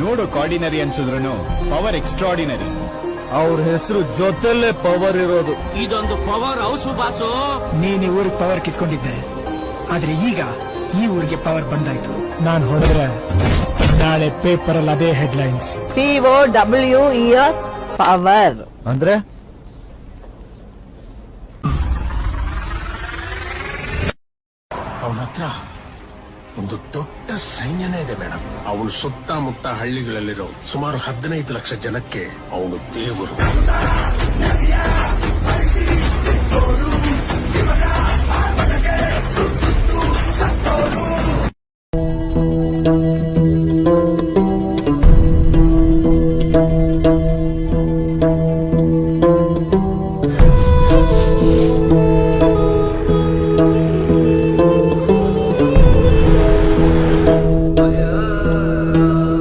ನೋಡು ಕಾರ್ಡಿನರಿ ಅನ್ಸಿದ್ರು power extraordinary. ಅವ್ರ ಹೆಸರು ಜೊತೆಲೇ ಪವರ್ ಇರೋದು. ಇದೊಂದು ಪವರ್ ಹೌಸ್ ಬಾಸು. ನೀನ್ ಈ ಊರಿಗೆ ಪವರ್ ಕಿತ್ಕೊಂಡಿದ್ದೆ, ಆದ್ರೆ ಈಗ ಈ ಊರಿಗೆ ಪವರ್ ಬಂದಾಯ್ತು. ನಾನ್ ಹೊಡೆದ್ರೆ ನಾಳೆ ಪೇಪರ್ ಅಲ್ಲಿ ಅದೇ ಹೆಡ್ಲೈನ್ಸ್. POWER ಪವರ್ ಅಂದ್ರೆ ಅವನ ಹತ್ರ ಒಂದು ದೊಡ್ಡ ಸೈನ್ಯನೇ ಇದೆ ಮೇಡಮ್. ಅವನು ಸುತ್ತಮುತ್ತ ಹಳ್ಳಿಗಳಲ್ಲಿರೋ ಸುಮಾರು 15 ಲಕ್ಷ ಜನಕ್ಕೆ ಅವನು ದೇವರು.